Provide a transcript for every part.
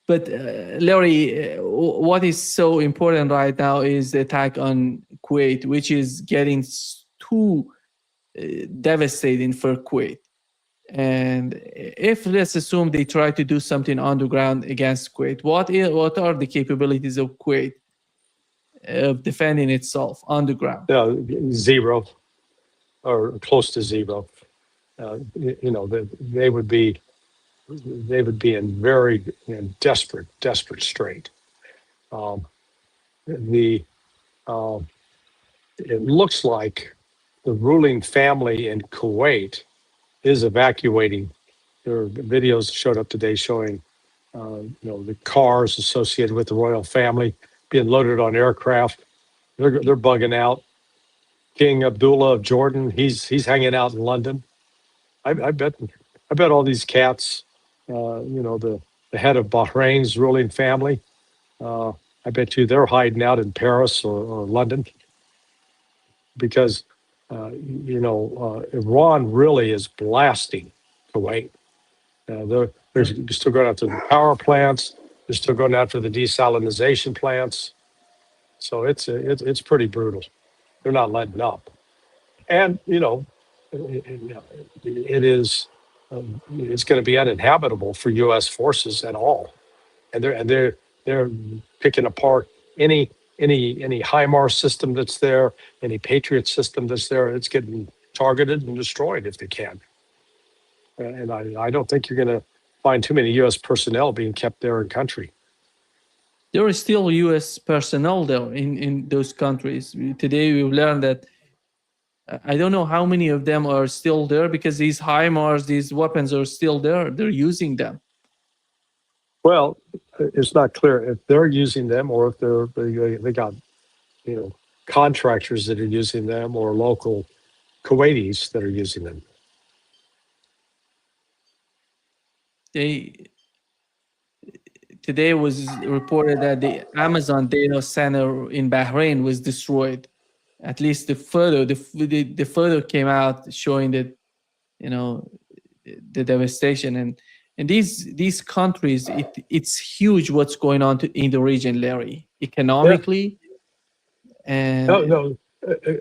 But Larry, what is so important right now is the attack on Kuwait, which is getting too devastating for Kuwait. And if let's assume they try to do something underground against Kuwait, what are the capabilities of Kuwait of defending itself underground? Zero, or close to zero. They would be in desperate strait. Um, the It looks like the ruling family in Kuwait is evacuating. There are videos showed up today showing, the cars associated with the royal family being loaded on aircraft. They're bugging out. King Abdullah of Jordan, he's hanging out in London. I bet all these cats, the head of Bahrain's ruling family, I bet you they're hiding out in Paris or London, because Iran really is blasting Kuwait. They're still going after the power plants. They're still going after the desalination plants. So it's pretty brutal. They're not letting up. And it's going to be uninhabitable for U.S. forces at all. And they're picking apart any HIMARS system that's there, any Patriot system that's there. It's getting targeted and destroyed if they can. And I don't think you're going to find too many U.S. personnel being kept there in country. There is still U.S. personnel there in those countries. Today we've learned that I don't know how many of them are still there, because these HIMARS, these weapons are still there. They're using them. Well, it's not clear if they're using them or if they got contractors that are using them, or local Kuwaitis that are using them. Today was reported that the Amazon data center in Bahrain was destroyed. At least the photo came out showing that, the devastation, and these countries, it's huge what's going on in the region, Larry, economically. Yeah. And no,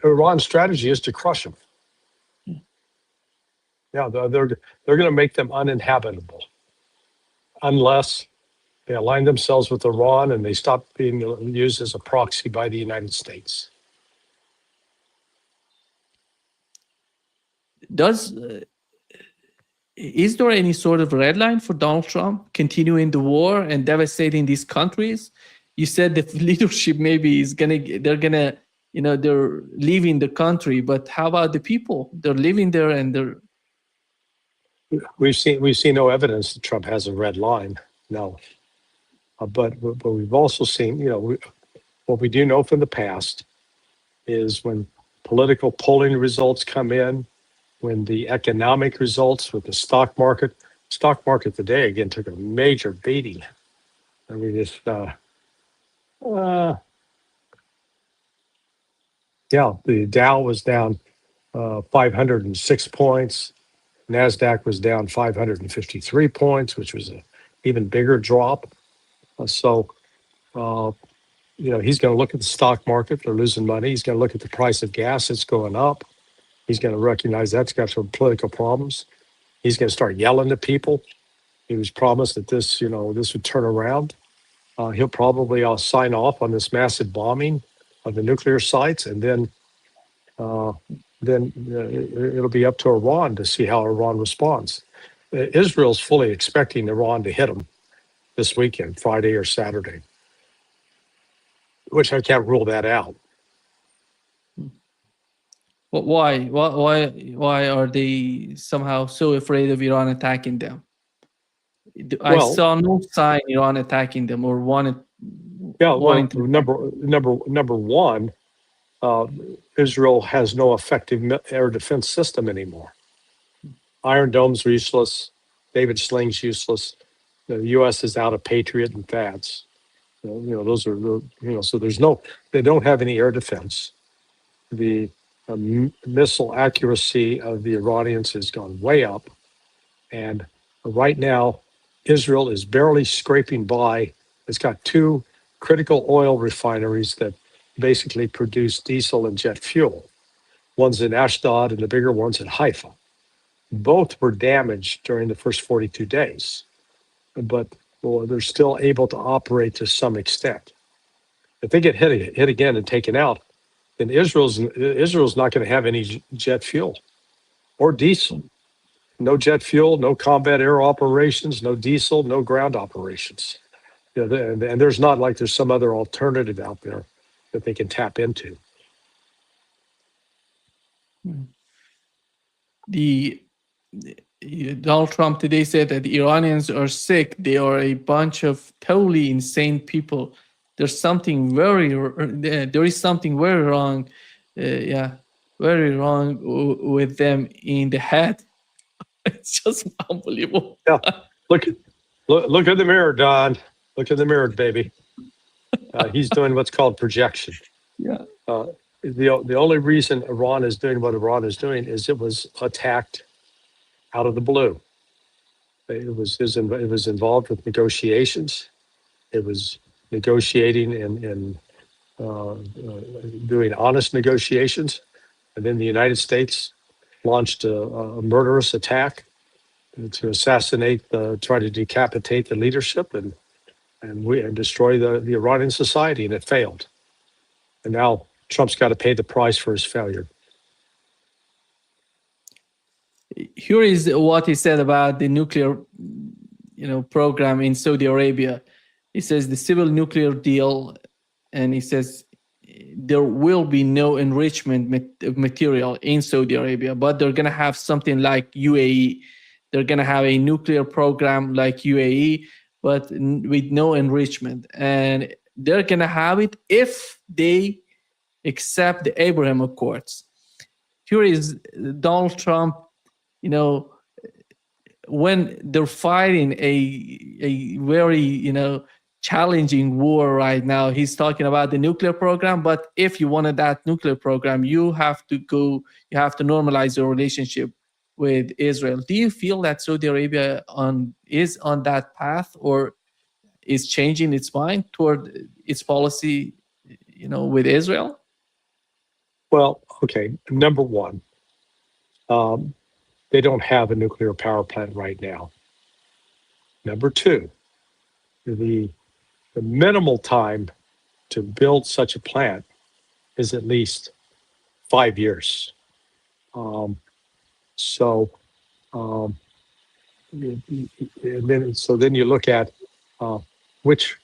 Iran's strategy is to crush them. Yeah, they're going to make them uninhabitable unless they align themselves with Iran and they stop being used as a proxy by the United States. Is there any sort of red line for Donald Trump continuing the war and devastating these countries? You said the leadership maybe they're leaving the country, but how about the people? They're living there and we've seen no evidence that Trump has a red line. No. But we've also seen, what we do know from the past is when political polling results come in, when the economic results with the stock market today again took a major beating. I mean, the Dow was down 506 points. NASDAQ was down 553 points, which was an even bigger drop. So he's going to look at the stock market. They're losing money. He's going to look at the price of gas. It's going up. He's going to recognize that's got some political problems. He's going to start yelling at people. He was promised that this would turn around. He'll probably sign off on this massive bombing of the nuclear sites, and then it'll be up to Iran to see how Iran responds. Israel's fully expecting Iran to hit them this weekend, Friday or Saturday, which I can't rule that out. But why are they somehow so afraid of Iran attacking them? I saw no sign Iran attacking them or wanting to. Number one, Israel has no effective air defense system anymore. Iron Dome's useless. David Sling's useless. The U.S. is out of Patriot and THAADs. Those are so they don't have any air defense. The missile accuracy of the Iranians has gone way up, and right now Israel is barely scraping by. It's got two critical oil refineries that basically produce diesel and jet fuel. One's in Ashdod and the bigger one's in Haifa. Both were damaged during the first 42 days, but they're still able to operate to some extent. If they get hit again and taken out, then Israel's not going to have any jet fuel or diesel. No jet fuel, no combat air operations, no diesel, no ground operations. And there's not like there's some other alternative out there that they can tap into. Donald Trump today said that the Iranians are sick. They are a bunch of totally insane people. There is something very wrong. Very wrong with them in the head. It's just unbelievable. Yeah, look in the mirror, Don. Look in the mirror, baby. He's doing what's called projection. Yeah. The only reason Iran is doing what Iran is doing is it was attacked out of the blue. It was involved with negotiations. It was negotiating and doing honest negotiations, and then the United States launched a murderous attack to assassinate, try to decapitate the leadership and destroy the Iranian society, and it failed. And now Trump's got to pay the price for his failure. Here is what he said about the nuclear, program in Saudi Arabia. He says the civil nuclear deal, and he says there will be no enrichment of material in Saudi Arabia, but they're going to have something like UAE. They're going to have a nuclear program like UAE, but with no enrichment. And they're going to have it if they accept the Abraham Accords. Here is Donald Trump, when they're fighting a very, challenging war right now. He's talking about the nuclear program, but if you wanted that nuclear program, you have to normalize your relationship with Israel. Do you feel that Saudi Arabia is on that path, or is changing its mind toward its policy, with Israel? Well, okay. Number one, they don't have a nuclear power plant right now. Number two, the minimal time to build such a plant is at least 5 years. And then you look at which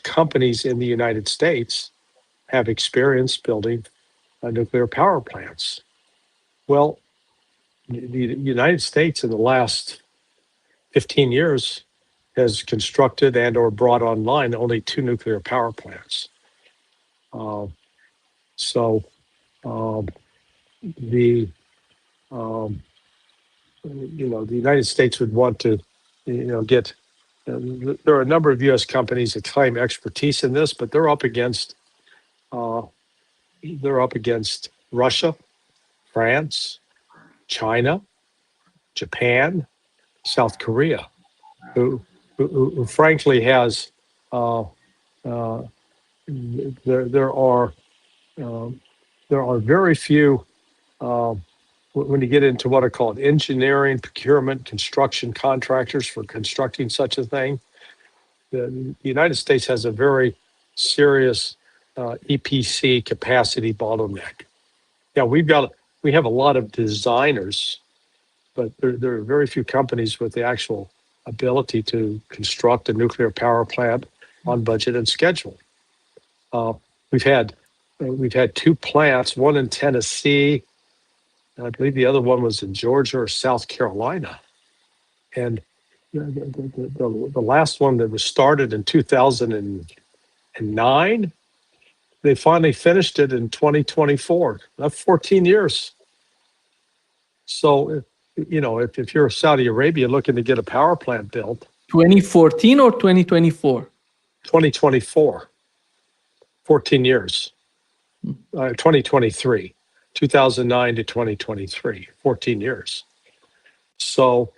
companies in the United States have experience building nuclear power plants. Well, the United States in the last 15 years has constructed and or brought online only 2 nuclear power plants. The United States would want to, get. There are a number of U.S. companies that claim expertise in this, but they're up against Russia, France, China, Japan, South Korea, who frankly has there are very few when you get into what are called engineering, procurement, construction contractors for constructing such a thing. The United States has a very serious EPC capacity bottleneck. Yeah, we have a lot of designers, but there are very few companies with the actual ability to construct a nuclear power plant on budget and schedule. We've had 2 plants, one in Tennessee, and I believe the other one was in Georgia or South Carolina. And the last one that was started in 2009, they finally finished it in 2024. That's 14 years. So, if you're Saudi Arabia looking to get a power plant built. 2014 or 2024? 2024. 14 years. 2023. 2009 to 2023. 14 years. So,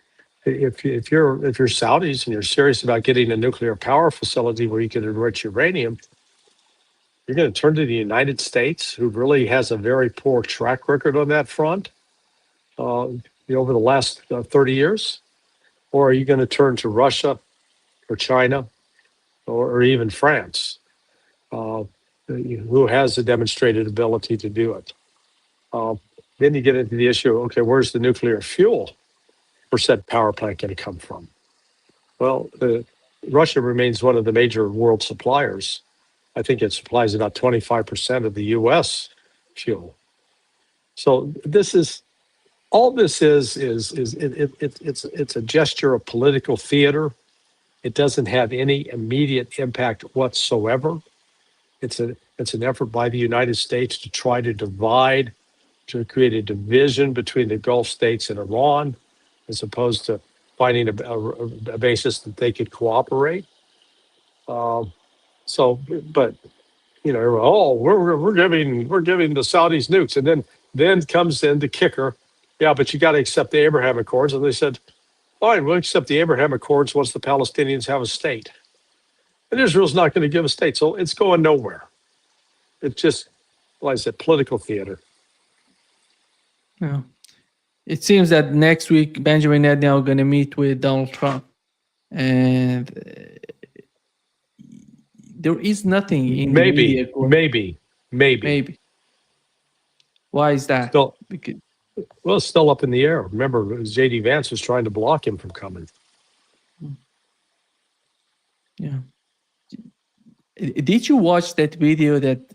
if you're Saudis and you're serious about getting a nuclear power facility where you can enrich uranium, you're going to turn to the United States, who really has a very poor track record on that front over the last 30 years? Or are you going to turn to Russia or China or even France, who has a demonstrated ability to do it? Then you get into the issue, okay, where's the nuclear fuel for said power plant going to come from? Well, Russia remains one of the major world suppliers. I think it supplies about 25% of the U.S. fuel. So this is all. This is it's a gesture of political theater. It doesn't have any immediate impact whatsoever. It's an effort by the United States to try to divide, to create a division between the Gulf states and Iran, as opposed to finding a basis that they could cooperate. But we're giving the Saudis nukes, and then comes in the kicker. Yeah, but you got to accept the Abraham Accords, and they said, all right, we'll accept the Abraham Accords once the Palestinians have a state, and Israel's not going to give a state, so it's going nowhere. It's just, like I said, political theater. Yeah. It seems that next week Benjamin Netanyahu going to meet with Donald Trump, and there is nothing in the media. Maybe. Why is that? Still, because it's still up in the air. Remember, J.D. Vance was trying to block him from coming. Yeah. Did you watch that video that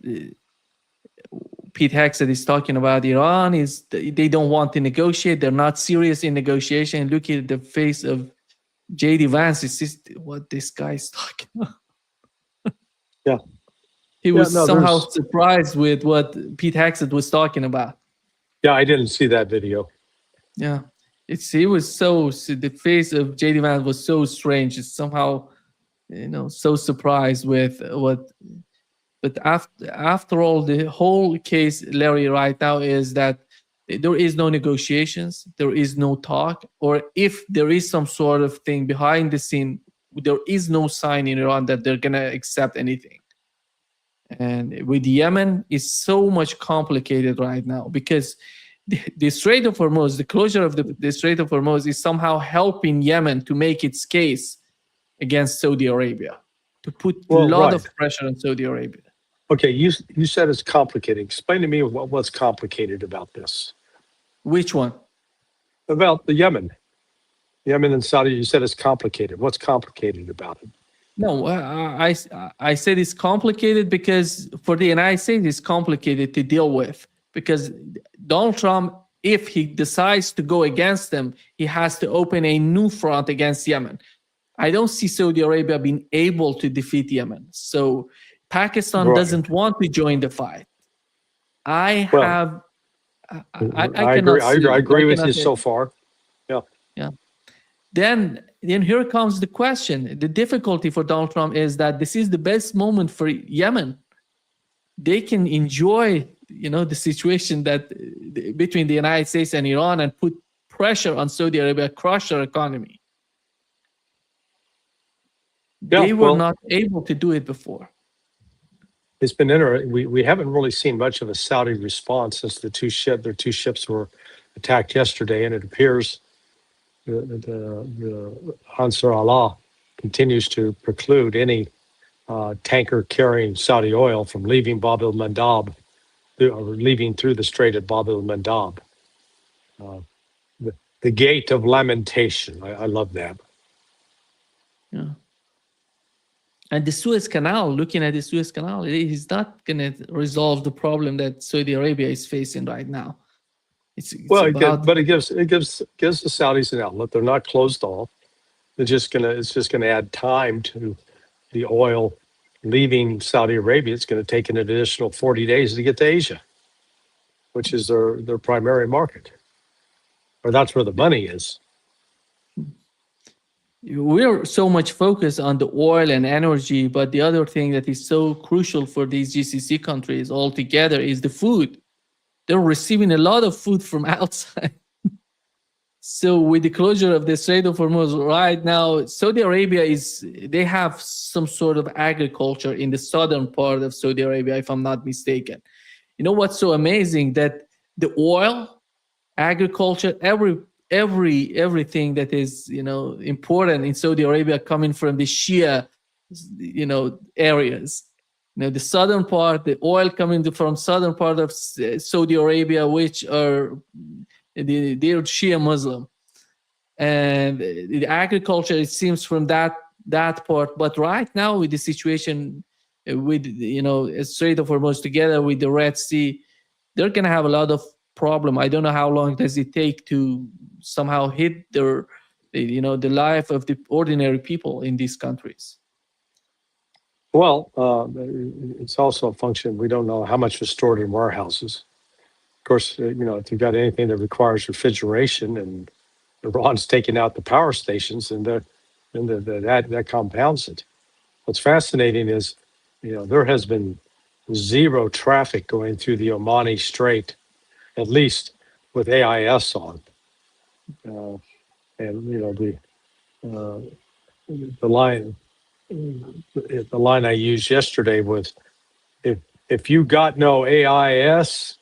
Pete Hegseth is talking about Iran? Is they don't want to negotiate? They're not serious in negotiation. Look at the face of J.D. Vance. It's just what this guy is talking about. Yeah. He was somehow surprised with what Pete Hegseth was talking about. Yeah, I didn't see that video. Yeah. It was the face of J.D. Vance was so strange. It's somehow, so surprised with what. But after all, the whole case, Larry, right now is that there is no negotiations, there is no talk, or if there is some sort of thing behind the scene, there is no sign in Iran that they're going to accept anything. And with Yemen, it's so much complicated right now because the Strait of Hormuz, the closure of the Strait of Hormuz is somehow helping Yemen to make its case against Saudi Arabia, to put a lot of pressure on Saudi Arabia. Okay, you said it's complicated. Explain to me what's complicated about this. Which one? About the Yemen and Saudi. You said it's complicated. What's complicated about it? No, I said it's complicated because for the United States, it's complicated to deal with because Donald Trump, if he decides to go against them, he has to open a new front against Yemen. I don't see Saudi Arabia being able to defeat Yemen. So Pakistan doesn't want to join the fight. I agree with you so far. Yeah. Then here comes the question. The difficulty for Donald Trump is that this is the best moment for Yemen. They can enjoy, the situation that between the United States and Iran and put pressure on Saudi Arabia, crush their economy. They were not able to do it before. It's been interesting. We haven't really seen much of a Saudi response since their two ships were attacked yesterday, and it appears the Ansar Allah continues to preclude any tanker carrying Saudi oil from leaving Bab el-Mandab or leaving through the strait at Bab el-Mandab. The gate of lamentation. I love that. Yeah. And the Suez Canal, looking at the Suez Canal, it is not going to resolve the problem that Saudi Arabia is facing right now. It gives the Saudis an outlet. They're not closed off. It's just gonna add time to the oil leaving Saudi Arabia. It's going to take an additional 40 days to get to Asia, which is their primary market, or that's where the money is. We're so much focused on the oil and energy, but the other thing that is so crucial for these GCC countries altogether is the food. They're receiving a lot of food from outside. So with the closure of the Strait of Hormuz right now, Saudi Arabia they have some sort of agriculture in the southern part of Saudi Arabia, if I'm not mistaken. You know what's so amazing? That the oil, agriculture, everything that is important in Saudi Arabia coming from the Shia areas. The southern part, the oil coming from southern part of Saudi Arabia, which are they're Shia Muslim, and the agriculture, it seems, from that part. But right now, with the situation with Strait of Hormuz together with the Red Sea, they're gonna have a lot of problem. I don't know how long does it take to somehow hit the life of the ordinary people in these countries. Well, it's also a function. We don't know how much is stored in warehouses. Of course, if you've got anything that requires refrigeration and Iran's taking out the power stations, and that compounds it. What's fascinating is, there has been zero traffic going through the Omani Strait, at least with AIS on, and the line I used yesterday was, if you got no AIS,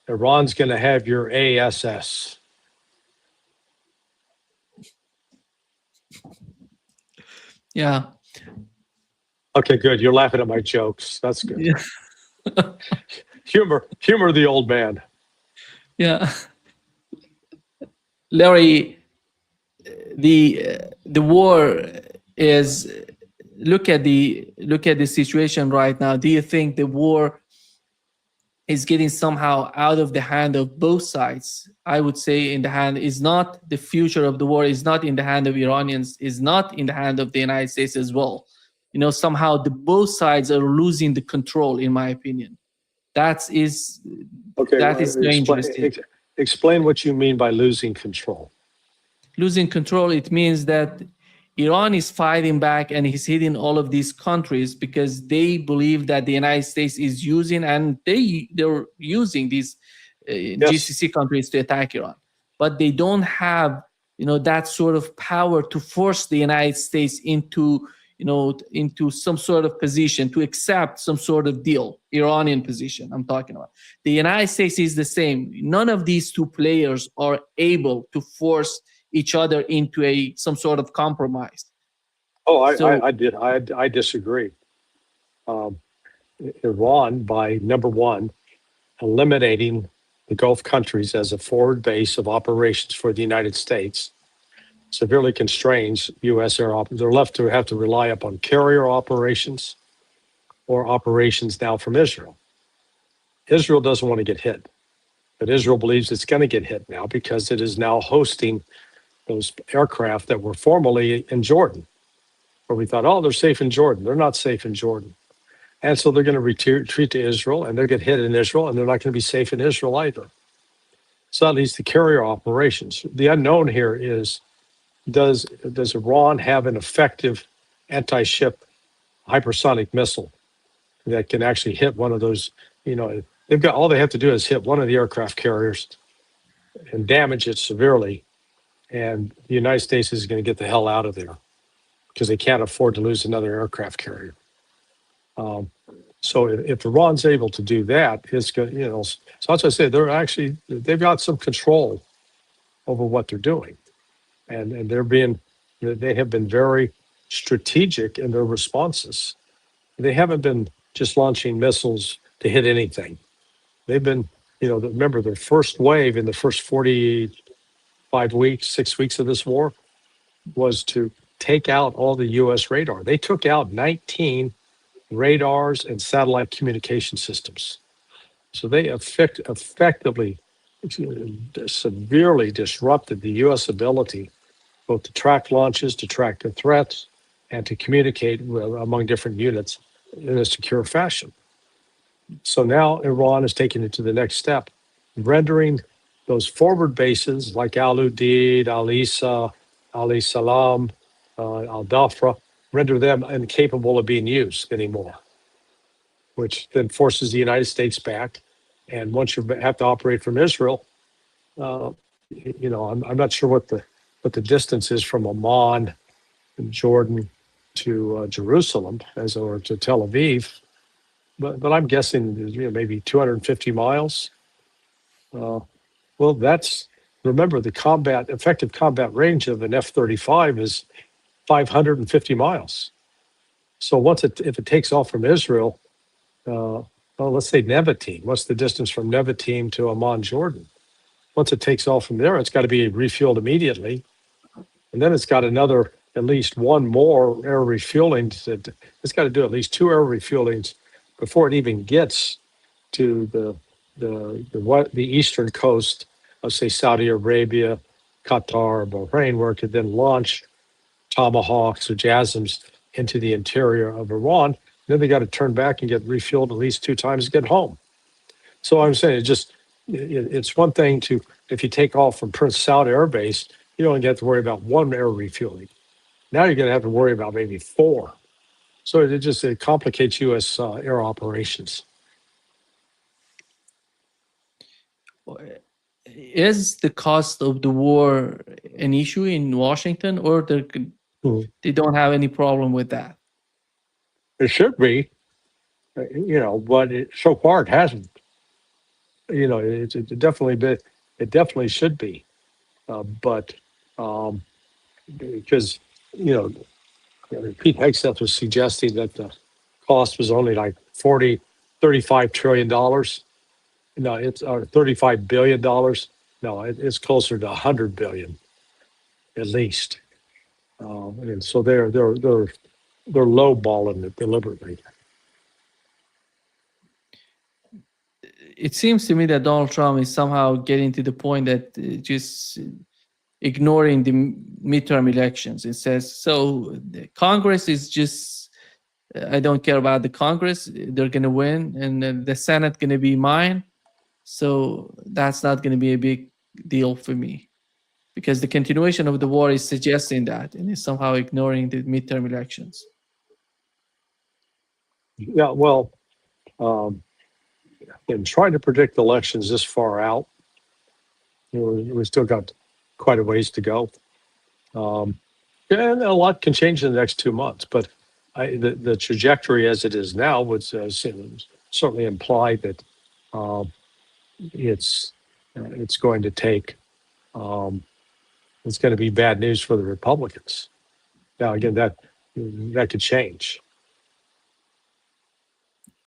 Iran's going to have your ASS. Yeah. Okay, good. You're laughing at my jokes. That's good. Yeah. humor the old man. Yeah. Larry, the war is, look at the situation right now. Do you think the war is getting somehow out of the hand of both sides? I would say is not the future of the war is not in the hand of Iranians, is not in the hand of the United States as well. Somehow both sides are losing the control, in my opinion. That is dangerous. Explain what you mean by losing control. Losing control, it means that Iran is fighting back and is hitting all of these countries because they believe that the United States is using, and they're using these GCC countries to attack Iran. But they don't have that sort of power to force the United States into some sort of position, to accept some sort of deal. Iranian position I'm talking about. The United States is the same. None of these two players are able to force each other into some sort of compromise. I disagree. Iran, by number one, eliminating the Gulf countries as a forward base of operations for the United States, severely constrains U.S. air operations. They're left to have to rely upon carrier operations or operations now from Israel. Israel doesn't want to get hit, but Israel believes it's going to get hit now because it is now hosting those aircraft that were formerly in Jordan, where we thought, they're safe in Jordan. They're not safe in Jordan. And so they're going to retreat to Israel, and they'll get hit in Israel, and they're not going to be safe in Israel either. So that leads to carrier operations. The unknown here is, does Iran have an effective anti-ship hypersonic missile that can actually hit one of those? They've got, all they have to do is hit one of the aircraft carriers and damage it severely, and the United States is going to get the hell out of there because they can't afford to lose another aircraft carrier. So if Iran's able to do that, it's going. So as I say, they've got some control over what they're doing, and they have been very strategic in their responses. They haven't been just launching missiles to hit anything. They've been, remember their first wave in the first 6 weeks of this war was to take out all the U.S. radar. They took out 19 radars and satellite communication systems. So they effectively severely disrupted the U.S. ability both to track launches, to track the threats, and to communicate among different units in a secure fashion. So now Iran is taking it to the next step, rendering those forward bases like Al Udeid, Al Isa, Al Salam, Al Dhafra, render them incapable of being used anymore, which then forces the United States back. And once you have to operate from Israel, I'm not sure what the distance is from Amman and Jordan to Jerusalem or to Tel Aviv, but I'm guessing maybe 250 miles. Well, remember the effective combat range of an F-35 is 550 miles. So if it takes off from Israel, let's say Nevatim, what's the distance from Nevatim to Amman, Jordan? Once it takes off from there, it's got to be refueled immediately. And then it's got at least one more air refueling. It's got to do at least 2 air refuelings before it even gets to the eastern coast of, say, Saudi Arabia, Qatar, Bahrain, where it could then launch Tomahawks or JASSMs into the interior of Iran. Then they got to turn back and get refueled at least 2 times to get home. So I'm saying it's one thing if you take off from Prince Saud Air Base, you only have to worry about 1 air refueling. Now you're going to have to worry about maybe 4. So it complicates U.S. air operations. Is the cost of the war an issue in Washington, or they don't have any problem with that? It should be, but so far it hasn't. It definitely should be, but because Pete Hegseth was suggesting that the cost was only like $35 trillion. No, it's $35 billion. No, it's closer to 100 billion, at least. And so they're lowballing it deliberately. It seems to me that Donald Trump is somehow getting to the point that just ignoring the midterm elections. It says, so the Congress is just, I don't care about the Congress. They're going to win, and then the Senate going to be mine. So that's not going to be a big deal for me, because the continuation of the war is suggesting that, and is somehow ignoring the midterm elections. Yeah, well, in trying to predict elections this far out, we still got quite a ways to go. And a lot can change in the next 2 months, but the trajectory as it is now would certainly imply that it's going to take, it's going to be bad news for the Republicans. Now, again, that could change.